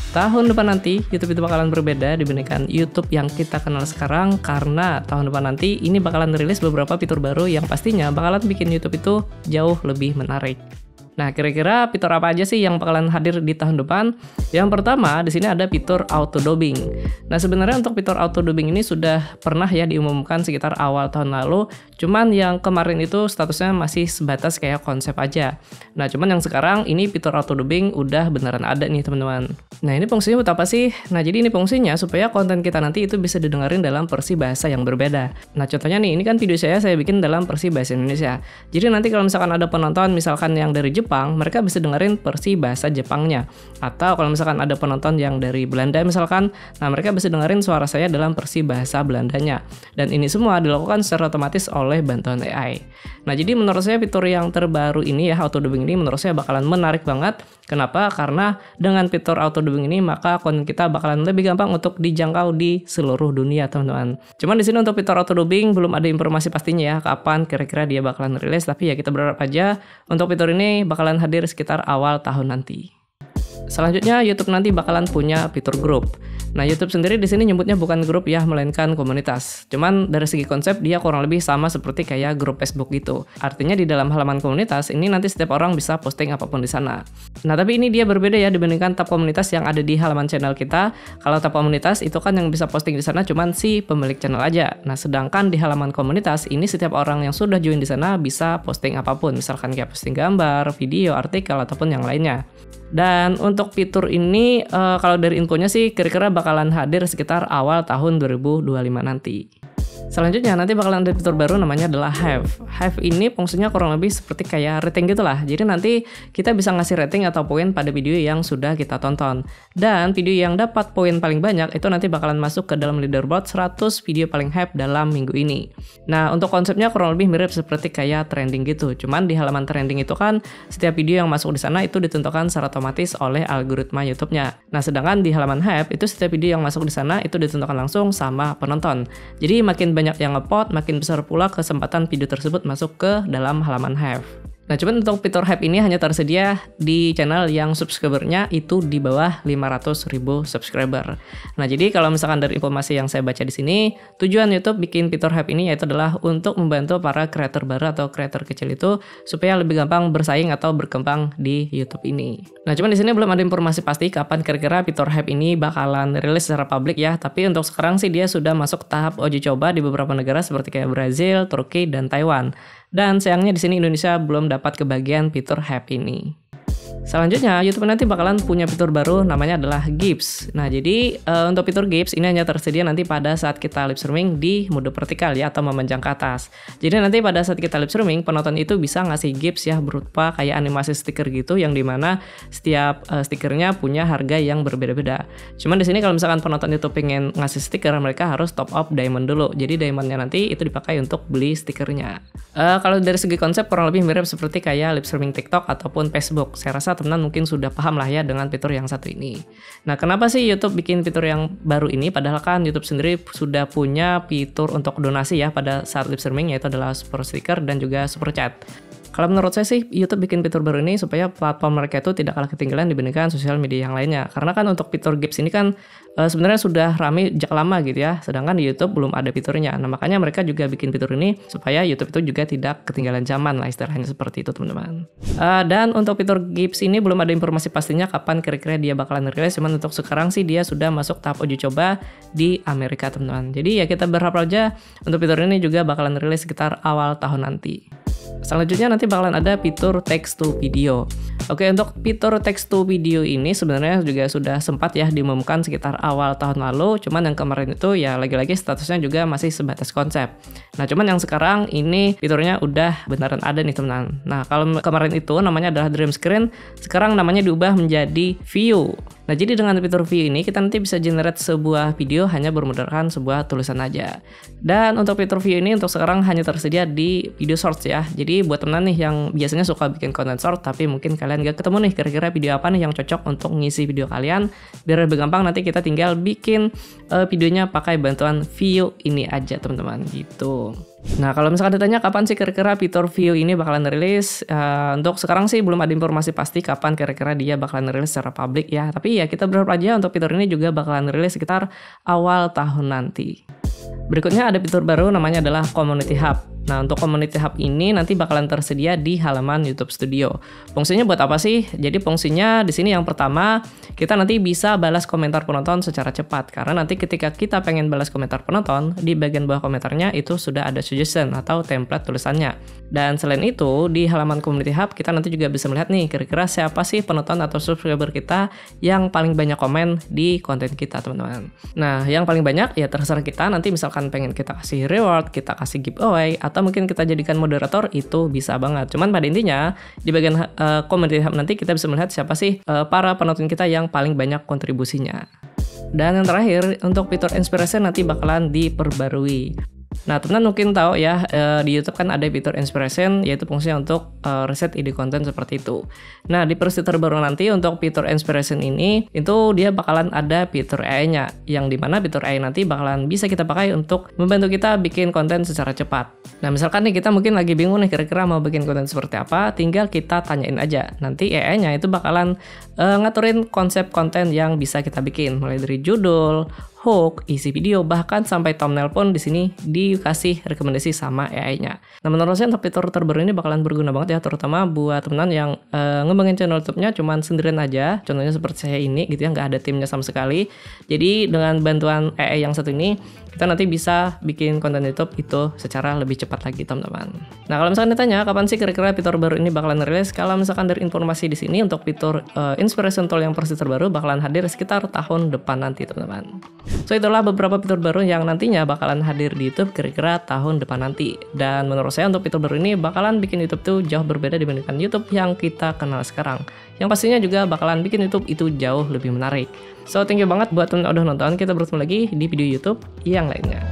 tahun depan nanti YouTube itu bakalan berbeda dibandingkan YouTube yang kita kenal sekarang, karena tahun depan nanti ini bakalan rilis beberapa fitur baru yang pastinya bakalan bikin YouTube itu jauh lebih menarik. Nah, kira-kira fitur apa aja sih yang bakalan hadir di tahun depan? Yang pertama, di sini ada fitur auto dubbing. Nah, sebenarnya untuk fitur auto dubbing ini sudah pernah ya diumumkan sekitar awal tahun lalu, cuman yang kemarin itu statusnya masih sebatas kayak konsep aja. Nah, cuman yang sekarang ini fitur auto dubbing udah beneran ada nih, teman-teman. Nah, ini fungsinya buat apa sih? Nah, jadi ini fungsinya supaya konten kita nanti itu bisa didengarin dalam versi bahasa yang berbeda. Nah, contohnya nih, ini kan video saya bikin dalam versi bahasa Indonesia. Jadi nanti kalau misalkan ada penonton misalkan yang dari Jepang, mereka bisa dengerin versi bahasa Jepangnya. Atau kalau misalkan ada penonton yang dari Belanda misalkan, nah mereka bisa dengerin suara saya dalam versi bahasa Belandanya. Dan ini semua dilakukan secara otomatis oleh bantuan AI. Nah, jadi menurut saya fitur yang terbaru ini ya, auto dubbing ini menurut saya bakalan menarik banget. Kenapa? Karena dengan fitur auto dubbing ini maka konten kita bakalan lebih gampang untuk dijangkau di seluruh dunia, teman-teman. Cuman di sini untuk fitur auto dubbing belum ada informasi pastinya ya kapan kira-kira dia bakalan rilis, tapi ya kita berharap aja untuk fitur ini bakalan hadir sekitar awal tahun nanti. Selanjutnya, YouTube nanti bakalan punya fitur grup. Nah, YouTube sendiri di sini nyebutnya bukan grup ya, melainkan komunitas. Cuman dari segi konsep dia kurang lebih sama seperti kayak grup Facebook gitu. Artinya di dalam halaman komunitas ini nanti setiap orang bisa posting apapun di sana. Nah, tapi ini dia berbeda ya dibandingkan tab komunitas yang ada di halaman channel kita. Kalau tab komunitas itu kan yang bisa posting di sana cuman si pemilik channel aja. Nah, sedangkan di halaman komunitas ini setiap orang yang sudah join di sana bisa posting apapun, misalkan kayak posting gambar, video, artikel ataupun yang lainnya. Dan untuk fitur ini kalau dari infonya sih kira-kira bakalan hadir sekitar awal tahun 2025 nanti. Selanjutnya nanti bakalan ada fitur baru namanya adalah Hive. Hive ini fungsinya kurang lebih seperti kayak rating gitulah. Jadi nanti kita bisa ngasih rating atau poin pada video yang sudah kita tonton. Dan video yang dapat poin paling banyak itu nanti bakalan masuk ke dalam leaderboard 100 video paling hype dalam minggu ini. Nah, untuk konsepnya kurang lebih mirip seperti kayak trending gitu. Cuman di halaman trending itu kan setiap video yang masuk di sana itu ditentukan secara otomatis oleh algoritma YouTube-nya. Nah, sedangkan di halaman Hive itu setiap video yang masuk di sana itu ditentukan langsung sama penonton. Jadi makin banyak yang nge-vote, makin besar pula kesempatan video tersebut masuk ke dalam halaman Hive. Nah, cuman untuk fitur Hive ini hanya tersedia di channel yang subscribernya itu di bawah 500.000 subscriber. Nah, jadi kalau misalkan dari informasi yang saya baca di sini, tujuan YouTube bikin fitur Hive ini yaitu adalah untuk membantu para kreator baru atau kreator kecil itu supaya lebih gampang bersaing atau berkembang di YouTube ini. Nah, cuman di sini belum ada informasi pasti kapan kira-kira fitur Hive ini bakalan rilis secara publik ya, tapi untuk sekarang sih dia sudah masuk tahap uji coba di beberapa negara seperti kayak Brazil, Turki, dan Taiwan. Dan sayangnya di sini Indonesia belum dapat kebagian fitur Hive ini. Selanjutnya, YouTube nanti bakalan punya fitur baru namanya adalah GIFs. Nah, jadi untuk fitur GIFs ini hanya tersedia nanti pada saat kita live streaming di mode vertikal ya, atau memanjang ke atas. Jadi nanti pada saat kita live streaming, penonton itu bisa ngasih GIFs ya berupa kayak animasi stiker gitu, yang dimana setiap stikernya punya harga yang berbeda-beda. Cuman di sini kalau misalkan penonton itu pengen ngasih stiker, mereka harus top up diamond dulu. Jadi diamondnya nanti itu dipakai untuk beli stikernya. Kalau dari segi konsep kurang lebih mirip seperti kayak live streaming TikTok ataupun Facebook. Saya rasa teman-teman mungkin sudah paham lah ya dengan fitur yang satu ini. Nah, kenapa sih YouTube bikin fitur yang baru ini? Padahal kan YouTube sendiri sudah punya fitur untuk donasi ya pada saat live streaming, yaitu adalah super sticker dan juga super chat. Kalau menurut saya sih YouTube bikin fitur baru ini supaya platform mereka itu tidak kalah ketinggalan dibandingkan sosial media yang lainnya. Karena kan untuk fitur GIFs ini kan sebenarnya sudah ramai sejak lama gitu ya. Sedangkan di YouTube belum ada fiturnya. Nah, makanya mereka juga bikin fitur ini supaya YouTube itu juga tidak ketinggalan zaman lah, istilahnya seperti itu, teman-teman. Dan untuk fitur GIFs ini belum ada informasi pastinya kapan kira-kira dia bakalan rilis. Cuman untuk sekarang sih dia sudah masuk tahap uji coba di Amerika, teman-teman. Jadi ya kita berharap aja untuk fitur ini juga bakalan rilis sekitar awal tahun nanti. Selanjutnya nanti bakalan ada fitur text to video. Oke, untuk fitur text to video ini sebenarnya juga sudah sempat ya diumumkan sekitar awal tahun lalu, cuman yang kemarin itu ya lagi-lagi statusnya juga masih sebatas konsep. Nah, cuman yang sekarang ini fiturnya udah beneran ada nih, teman-teman. Nah, kalau kemarin itu namanya adalah Dream Screen, sekarang namanya diubah menjadi View. Nah, jadi dengan fitur view ini kita nanti bisa generate sebuah video hanya bermodalkan sebuah tulisan aja. Dan untuk fitur view ini untuk sekarang hanya tersedia di video shorts ya. Jadi buat teman nih yang biasanya suka bikin konten short tapi mungkin kalian gak ketemu nih kira-kira video apa nih yang cocok untuk ngisi video kalian, biar lebih gampang nanti kita tinggal bikin videonya pakai bantuan view ini aja, teman-teman, gitu. Nah, kalau misalkan ditanya kapan sih kira-kira fitur view ini bakalan rilis, untuk sekarang sih belum ada informasi pasti kapan kira-kira dia bakalan rilis secara publik ya. Tapi ya kita berharap aja untuk fitur ini juga bakalan rilis sekitar awal tahun nanti. Berikutnya ada fitur baru namanya adalah Community Hub. Nah, untuk Community Hub ini nanti bakalan tersedia di halaman YouTube Studio. Fungsinya buat apa sih? Jadi fungsinya di sini yang pertama, kita nanti bisa balas komentar penonton secara cepat. Karena nanti ketika kita pengen balas komentar penonton, di bagian bawah komentarnya itu sudah ada suggestion atau template tulisannya. Dan selain itu, di halaman Community Hub kita nanti juga bisa melihat nih, kira-kira siapa sih penonton atau subscriber kita yang paling banyak komen di konten kita, teman-teman. Nah, yang paling banyak ya terserah kita, nanti misalkan pengen kita kasih reward, kita kasih giveaway, atau mungkin kita jadikan moderator, itu bisa banget. Cuman pada intinya di bagian Community Hub nanti kita bisa melihat siapa sih para penonton kita yang paling banyak kontribusinya. Dan yang terakhir, untuk fitur inspiration nanti bakalan diperbarui. Nah, teman-teman mungkin tahu ya, di YouTube kan ada fitur inspiration, yaitu fungsinya untuk reset ide konten seperti itu. Nah, di versi terbaru nanti untuk fitur inspiration ini, itu dia bakalan ada fitur AI-nya, yang dimana fitur AI nanti bakalan bisa kita pakai untuk membantu kita bikin konten secara cepat. Nah, misalkan nih kita mungkin lagi bingung nih kira-kira mau bikin konten seperti apa, tinggal kita tanyain aja. Nanti AI-nya itu bakalan ngaturin konsep konten yang bisa kita bikin, mulai dari judul, hook, isi video, bahkan sampai thumbnail pun di sini dikasih rekomendasi sama AI-nya. Nah, menurut saya untuk fitur terbaru ini bakalan berguna banget ya, terutama buat teman-teman yang ngembangin channel YouTube-nya cuman sendirian aja, contohnya seperti saya ini gitu ya, nggak ada timnya sama sekali. Jadi dengan bantuan AI yang satu ini, kita nanti bisa bikin konten YouTube itu secara lebih cepat lagi, teman-teman. Nah, kalau misalkan ditanya kapan sih kira-kira fitur baru ini bakalan rilis, kalau misalkan dari informasi di sini untuk fitur Inspiration Tool yang versi terbaru bakalan hadir sekitar tahun depan nanti, teman-teman. So, itulah beberapa fitur baru yang nantinya bakalan hadir di YouTube kira-kira tahun depan nanti. Dan menurut saya untuk fitur baru ini bakalan bikin YouTube tuh jauh berbeda dibandingkan YouTube yang kita kenal sekarang. Yang pastinya juga bakalan bikin YouTube itu jauh lebih menarik. So, thank you banget buat teman-teman udah nonton. Kita bertemu lagi di video YouTube yang lainnya.